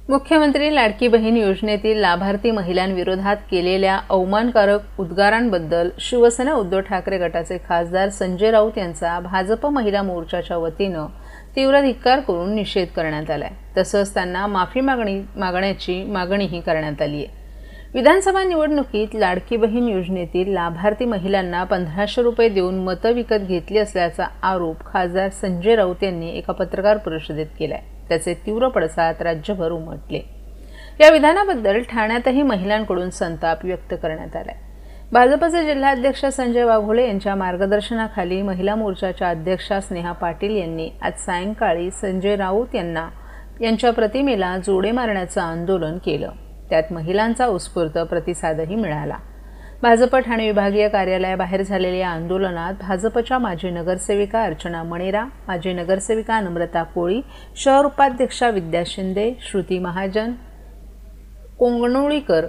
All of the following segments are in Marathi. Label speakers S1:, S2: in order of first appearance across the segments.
S1: मुख्यमंत्री लाडकी बहीण योजनेतील लाभार्थी महिलांविरोधात केलेल्या अवमानकारक उद्गारांबद्दल शिवसेना उद्धव ठाकरे गटाचे खासदार संजय राऊत यांचा भाजप महिला मोर्चाच्या वतीनं तीव्र धिक्कार करून निषेध करण्यात आलाय। तसंच त्यांना माफी मागण्याची मागणीही करण्यात आली आहे। विधानसभा निवडणुकीत लाडकी बहीण योजनेतील लाभार्थी महिलांना 1500 रुपये देऊन मतं विकत घेतली असल्याचा आरोप खासदार संजय राऊत यांनी एका पत्रकार परिषदेत केलाय। त्याचे तीव्र पडसाद राज्यभर उमटले। या विधानाबद्दल ठाण्यातही महिलांकडून संताप व्यक्त करण्यात आलाय। भाजपचे जिल्हाध्यक्ष संजय वाघोळे यांच्या मार्गदर्शनाखाली महिला मोर्चाच्या अध्यक्षा स्नेहा पाटील यांनी आज सायंकाळी संजय राऊत यांच्या प्रतिमेला जोडे मारण्याचं आंदोलन केलं। त्यात महिलांचा उत्स्फूर्त प्रतिसादही मिळाला। भाजप ठाणे विभागीय कार्यालयाबाहेर झालेल्या या आंदोलनात भाजपच्या माजी नगरसेविका अर्चना मणेरा, माजी नगरसेविका नम्रता कोळी, शहर उपाध्यक्षा विद्या शिंदे, श्रुती महाजन, कोंगणोळीकर,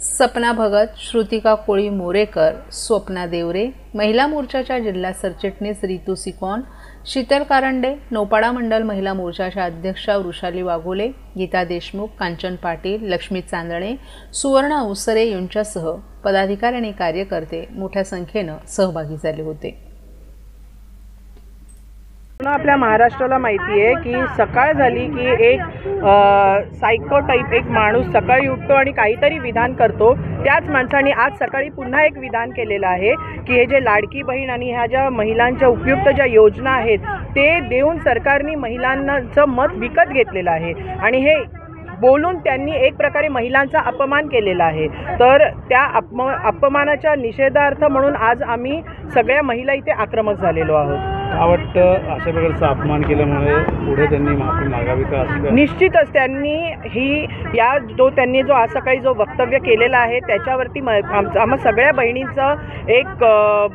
S1: सपना भगत, श्रुतिका कोळी मोरेकर, स्वप्ना देवरे, महिला मोर्चाच्या जिल्हा सरचिटणीस रितू सिकॉन, शीतल कारंडे, नौपाडा मंडल महिला मोर्चाच्या अध्यक्षा वृषाली वाघोले, गीता देशमुख, कांचन पाटील, लक्ष्मी चांदणे, सुवर्ण अवसरे यांच्यासह पदाधिकारी आणि कार्यकर्ते मोठ्या संख्येने सहभागी झाले होते।
S2: आपल्या महाराष्ट्राला माहिती आहे की सकाळ झाली की एक सायको टाइप एक माणूस सकाळी उठतो आणि काहीतरी विधान करतो। त्याच माणसाने आज सकाळी पुन्हा एक विधान केलेलं आहे की हे जे लाडकी बहीण आणि ह्या ज्या महिलांच्या उपयुक्त ज्या योजना आहेत ते देऊन सरकारने महिलांचं मत विकत घेतलेलं आहे आणि हे बोलून त्यांनी एक प्रकारे महिलांचा अपमान केलेला आहे। तर त्या अपमानाच्या निषेधार्थ म्हणून आज आम्ही सगळ्या महिला इथे आक्रमक झालेलो आहोत।
S3: वाटतं अशा प्रकारचा अपमान केल्यामुळे पुढे त्यांनी माफी मागावी का?
S2: निश्चितच त्यांनी त्यांनी जो आज सकाळी जो वक्तव्य केलेला आहे त्याच्यावरती आम्हा सगळ्या बहिणींचं एक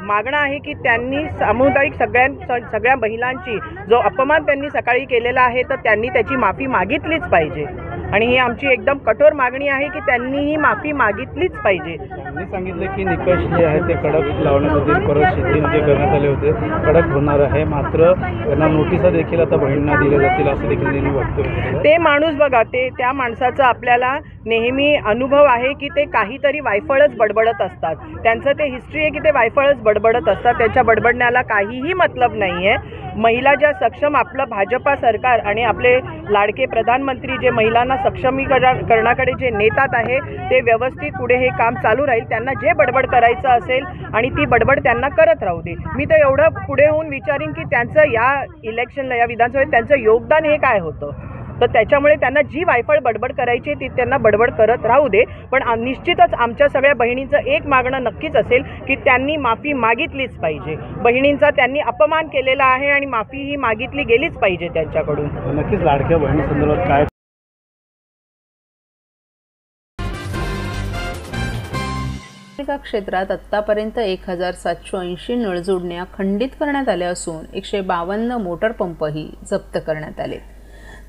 S2: मागणं आहे की त्यांनी सामुदायिक सगळ्या महिलांची जो अपमान त्यांनी सकाळी केलेला आहे तर त्यांनी त्याची माफी मागितलीच पाहिजे आणि ही आमची एकदम कठोर मागणी आहे की त्यांनी ही माफी मागितलीच पाहिजे।
S3: त्यांनी सांगितले की निकष जे आहे ते कडक लावण्यासाठी परत शिथिल जे करण्यात आले होते कडक होणार आहे, मात्र त्यांना नोटिसा देखील आता बहिणींना दिल्या जातील असं देखील त्यांनी वक्तव्य।
S2: ते माणूस बघा, त्या माणसाचा आपल्याला नेहमी अनुभव आहे की ते काहीतरी वायफळच बडबडत असतात। त्यांचं ते हिस्ट्री आहे की ते वायफळच बडबडत असतात, त्यांच्या बडबडण्याला काहीही मतलब नाही आहे। महिला ज्या सक्षम आपलं भाजपा सरकार आणि आपले लाडके प्रधानमंत्री जे महिलांना सक्षमीकरणाकडे जे नेतात आहे ते व्यवस्थित पुढे हे काम चालू राहील। त्यांना जे बडबड करायचं असेल आणि ती बडबड त्यांना करत राहू दे। मी तर एवढं पुढे होऊन विचारीन की त्यांचं या इलेक्शनला या विधानसभेत त्यांचं योगदान हे काय होतं, तर त्याच्यामुळे त्यांना जी वायफळ बडबड करायची ती त्यांना बडबड करत राहू दे। पण निश्चितच आमच्या सगळ्या बहिणींचं एक मागणं नक्कीच असेल की त्यांनी माफी मागितलीच पाहिजे। बहिणींचा त्यांनी अपमान केलेला आहे आणि माफी ही मागितली गेलीच पाहिजे त्यांच्याकडून।
S3: नक्कीच लाडक्या बहिणीसंदर्भात काय
S1: क्षेत्रात आतापर्यंत 1780 नळजोडण्या खंडित करण्यात आल्या असून 152 मोटर पंपही जप्त करण्यात आले।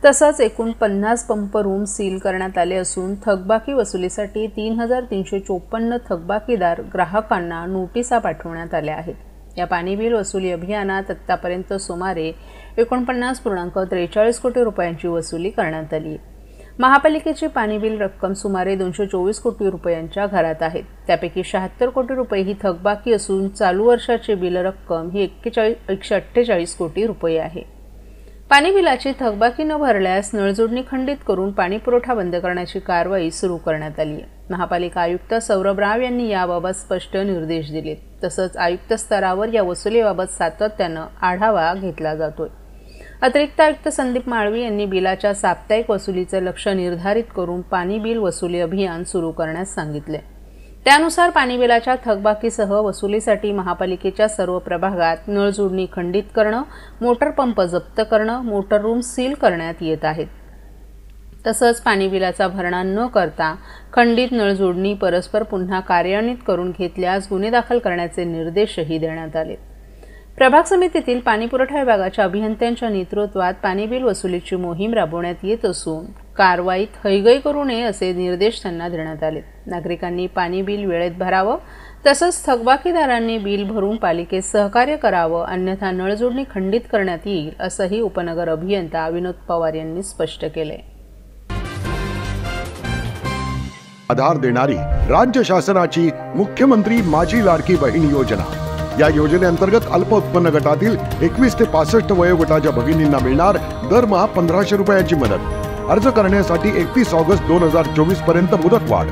S1: तसंच एकूण 50 पंप रूम सील करण्यात आले असून थकबाकी वसुलीसाठी 3354 थकबाकीदार ग्राहकांना नोटिसा पाठवण्यात आल्या आहेत। या पाणी बिल वसुली अभियानात आतापर्यंत सुमारे 49.43 कोटी रुपयांची वसुली करण्यात आली। महापालिकेची पाणी बिल रक्कम सुमारे 224 कोटी रुपयांच्या घरात आहे। त्यापैकी 76 कोटी रुपये ही थकबाकी असून चालू वर्षाची बिल रक्कम ही 148 कोटी रुपये आहे। पाणी बिलाची थकबाकी न भरल्यास नळजोडणी खंडित करून पाणी पुरवठा बंद करण्याची कारवाई सुरू करण्यात आली आहे। महापालिका आयुक्त सौरभ राव यांनी याबाबत स्पष्ट निर्देश दिले। तसंच आयुक्त स्तरावर या वसुलीबाबत सातत्यानं आढावा घेतला जातोय। अतिरिक्त आयुक्त संदीप माळवी यांनी बिलाच्या साप्ताहिक वसुलीचे लक्ष्य निर्धारित करून पाणी बिल वसुली अभियान सुरू करण्यास सांगितले। त्यानुसार पाणी बिलाच्या थकबाकीसह वसुलीसाठी महापालिकेच्या सर्व प्रभागात नळजोडणी खंडित करणं, मोटर पंप जप्त करणं, मोटर रूम सील करण्यात येत आहेत। तसंच पाणी बिलाचा भरणा न करता खंडित नळजोडणी परस्पर पुन्हा कार्यान्वित करून घेतल्यास गुन्हे दाखल करण्याचे निर्देशही देण्यात आले। प्रभाग समितीतील पाणीपुरवठा विभागाच्या अभियंत्यांच्या नेतृत्वात पाणी बिल वसुलीची मोहीम राबवण्यात येत असून कारवाईत हयगय करू नये असे निर्देश त्यांना देण्यात आले। नागरिकांनी पाणी बिल वेळेत भरावं, तसंच थकबाकीदारांनी बिल भरून पालिकेत सहकार्य करावं, अन्यथा नळजोडणी खंडित करण्यात येईल असंही उपनगर अभियंता विनोद पवार यांनी स्पष्ट केले।
S4: आधार देणारी राज्य शासनाची मुख्यमंत्री माझी लाडकी बहीण योजना। या योजनेअंतर्गत अल्प उत्पन्न गटातील 21 ते 65 वयोगटाच्या भगिनींना मिळणार दरमहा 1500 रुपयांची मदत। अर्ज करण्यासाठी 31 ऑगस्ट 2024 पर्यंत मुदतवाढ।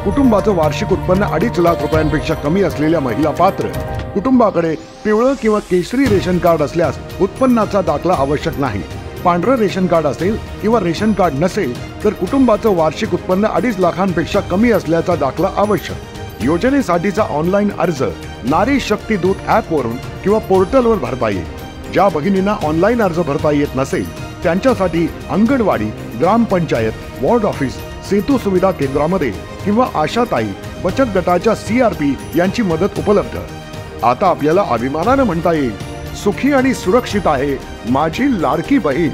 S4: कुटुंबाचं वार्षिक उत्पन्न 2.5 लाख रुपयांपेक्षा कमी असलेल्या महिला पात्र। कुटुंबाकडे पिवळं किंवा केशरी रेशन कार्ड असल्यास उत्पन्नाचा दाखला आवश्यक नाही। पांढरं रेशन कार्ड असेल किंवा रेशन कार्ड नसेल तर कुटुंबाचं वार्षिक उत्पन्न 2.5 लाखांपेक्षा कमी असल्याचा दाखला आवश्यक। योजनेसाठीचा ऑनलाईन अर्ज नारी शक्ती दूत ॲप वरून किंवा पोर्टलवर भरता येईल। ज्या भगिनींना ऑनलाईन अर्ज भरता येत नसेल त्यांच्यासाठी अंगणवाडी, ग्रामपंचायत, वॉर्ड ऑफिस, सेतू सुविधा केंद्रामध्ये किंवा आशाताई बचत गटाच्या CRP यांची मदत उपलब्ध। आता आपल्याला अभिमानाने म्हणता येईल, सुखी आणि सुरक्षित आहे माझी लाडकी बहीण।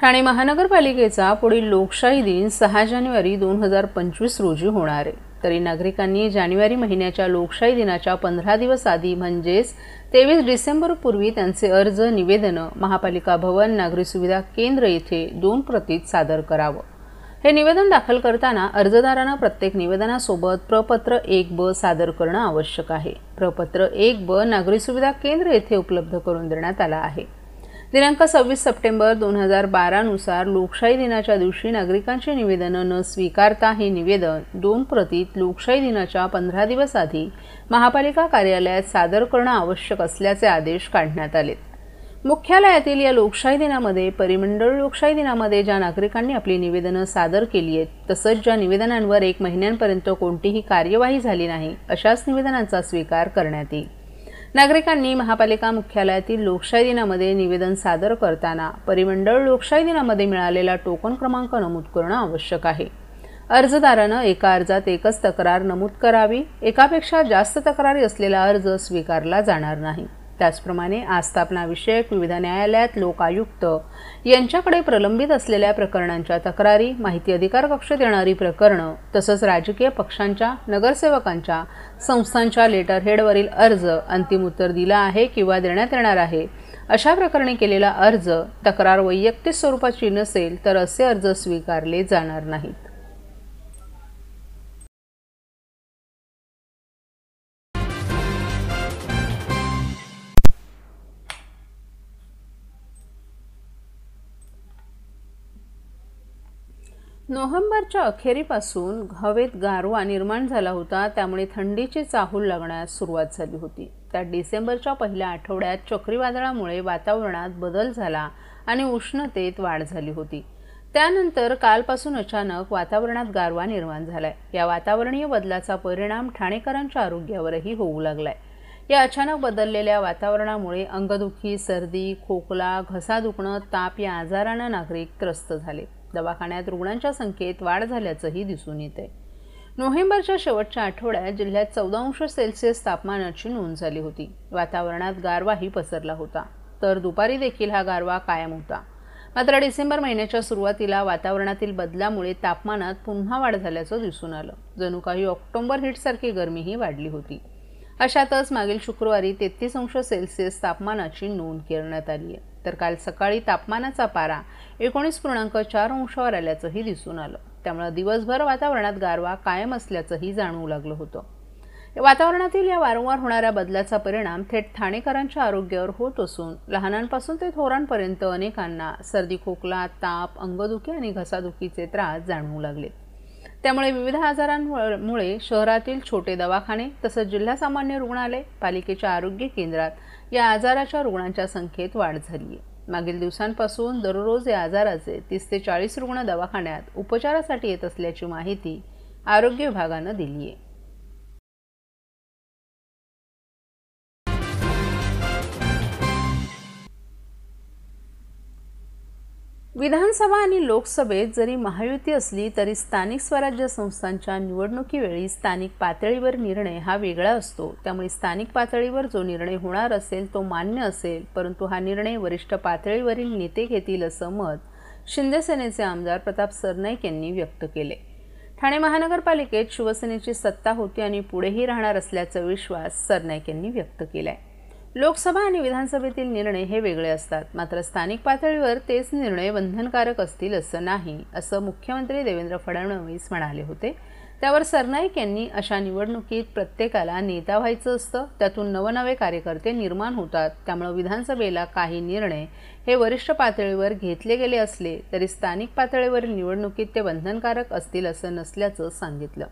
S1: ठाणे महानगरपालिकेचा पुढील लोकशाही दिन 6 जानेवारी 2025 रोजी होणार आहे। तरी नागरिकांनी जानेवारी महिन्याच्या लोकशाही दिनाच्या 15 दिवस आधी म्हणजेच 23 डिसेंबर पूर्वी त्यांचे अर्ज निवेदनं महापालिका भवन नागरी सुविधा केंद्र येथे 2 प्रतीत सादर करावं। हे निवेदन दाखल करताना अर्जदारांना प्रत्येक निवेदनासोबत प्रपत्र 1ब सादर करणं आवश्यक आहे। प्रपत्र 1ब नागरी सुविधा केंद्र येथे उपलब्ध करून देण्यात आला आहे। दिनांक 26 सप्टेंबर 2012 नुसार लोकशाही दिनाच्या दिवशी नागरिकांची निवेदनं न स्वीकारता हे निवेदन 2 प्रतीत लोकशाही दिनाच्या 15 दिवस आधी महापालिका कार्यालयात सादर करणं आवश्यक असल्याचे आदेश काढण्यात आले। मुख्यालयातील या लोकशाही दिनामध्ये परिमंडळ लोकशाही दिनामध्ये ज्या नागरिकांनी आपली निवेदनं सादर केली आहेत तसंच ज्या निवेदनांवर 1 महिन्यांपर्यंत कोणतीही कार्यवाही झाली नाही अशाच निवेदनांचा स्वीकार करण्यात येईल। नागरिकांनी महापालिका मुख्यालयातील लोकशाही दिनामध्ये निवेदन सादर करताना परिमंडळ लोकशाही दिनामध्ये मिळालेला टोकन क्रमांक नमूद करणं आवश्यक आहे। अर्जदारानं एका अर्जात एकच तक्रार नमूद करावी। एकापेक्षा जास्त तक्रारी असलेला अर्ज स्वीकारला जाणार नाही। त्याचप्रमाणे आस्थापना विषयक विविध न्यायालयात लोक आयुक्त यांच्याकडे प्रलंबित असलेल्या प्रकरणांच्या तक्रारी, माहिती अधिकार कक्षेत येणारी प्रकरणं तसंच राजकीय पक्षांच्या, नगरसेवकांच्या, संस्थांच्या लेटरहेडवरील अर्ज अंतिम उत्तर दिलं आहे किंवा देण्यात येणार आहे अशा प्रकरणी केलेला अर्ज तक्रार वैयक्तिक स्वरूपाची नसेल तर असे अर्ज स्वीकारले जाणार नाहीत। नोव्हेंबरच्या अखेरीपासून हवेत गारवा निर्माण झाला होता, त्यामुळे थंडीची चाहूल लागण्यास सुरुवात झाली होती। त्यात डिसेंबरच्या पहिल्या आठवड्यात चक्रीवादळामुळे वातावरणात बदल झाला आणि उष्णतेत वाढ झाली होती। त्यानंतर कालपासून अचानक वातावरणात गारवा निर्माण झालाय। या वातावरणीय बदलाचा परिणाम ठाणेकरांच्या आरोग्यावरही होऊ लागलाय। या अचानक बदललेल्या वातावरणामुळे अंगदुखी, सर्दी, खोकला, घसा दुखणं, ताप या आजारानं नागरिक त्रस्त झाले। दवाखान्यात रुग्णांच्या संख्येत वाढ झाल्याचंही दिसून येते। नोव्हेंबरच्या शेवटच्या आठवड्यात जिल्ह्यात 14 सेल्सिअस तापमानाची नोंद झाली होती। वातावरणात गारवाही पसरला होता, तर दुपारी देखील हा गारवा कायम होता। मात्र डिसेंबर महिन्याच्या सुरुवातीला वातावरणातील बदलामुळे तापमानात पुन्हा वाढ झाल्याचं दिसून आलं। जणू काही ऑक्टोबर हिटसारखी गरमीही वाढली होती। अशातच मागील शुक्रवारी 33 सेल्सिअस तापमानाची नोंद करण्यात आली आहे। तर काल सकाळी तापमानाचा पारा 19.4 अंशावर आल्याचंही दिसून आलं। त्यामुळे दिवसभर वातावरणात गारवा कायम असल्याचंही जाणवू लागलं होतं। वातावरणातील या वारंवार होणाऱ्या बदलाचा परिणाम थेट ठाणेकरांच्या आरोग्यावर होत असून लहानांपासून ते थोरांपर्यंत अनेकांना सर्दी, खोकला, ताप, अंगदुखी आणि घसादुखीचे त्रास जाणवू लागलेत। त्यामुळे विविध आजारांमुळे शहरातील छोटे दवाखाने तसंच जिल्हा सामान्य रुग्णालय, पालिकेच्या आरोग्य केंद्रात या आजाराच्या रुग्णांच्या संख्येत वाढ झाली आहे। मागील दिवसांपासून दररोज या आजाराचे 30 ते 40 रुग्ण दवाखान्यात उपचारासाठी येत असल्याची माहिती आरोग्य विभागानं दिली आहे। विधानसभा आणि लोकसभेत जरी महायुती असली तरी स्थानिक स्वराज्य संस्थांच्या निवडणुकीवेळी स्थानिक पातळीवर निर्णय हा वेगळा असतो। त्यामुळे स्थानिक पातळीवर जो निर्णय होणार असेल तो मान्य असेल, परंतु हा निर्णय वरिष्ठ पातळीवरील नेते घेतील असं मत शिंदे सेनेचे आमदार प्रताप सरनाईक यांनी व्यक्त केले। ठाणे महानगरपालिकेत शिवसेनेची सत्ता होती आणि पुढेही राहणार असल्याचा विश्वास सरनाईक यांनी व्यक्त केलाय। लोकसभा आणि विधानसभेतील निर्णय हे वेगळे असतात, मात्र स्थानिक पातळीवर तेच निर्णय बंधनकारक असतील असं नाही, असं मुख्यमंत्री देवेंद्र फडणवीस म्हणाले होते. त्यावर सरनाईक यांनी अशा निवडणुकीत प्रत्येकाला नेता व्हायचं असतं, त्यातून नवनवे कार्यकर्ते निर्माण होतात. त्यामुळे विधानसभेला काही निर्णय हे वरिष्ठ पातळीवर घेतले गेले असले तरी स्थानिक पातळीवरील निवडणुकीत ते बंधनकारक असतील असं नसल्याचं सांगितलं.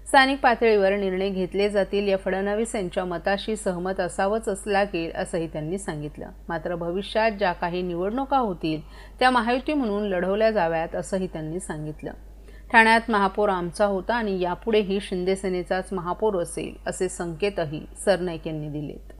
S1: स्थानिक पातळीवर निर्णय घेतले जातील या फडणवीस यांच्या मताशी सहमत असावंच लागेल असंही त्यांनी सांगितलं. मात्र भविष्यात ज्या काही निवडणुका होतील त्या महायुती म्हणून लढवल्या जाव्यात असंही त्यांनी सांगितलं. ठाण्यात महापौर आमचा होता आणि यापुढेही शिंदे सेनेचाच महापौर असेल असे संकेतही सरनाईक यांनी दिलेत.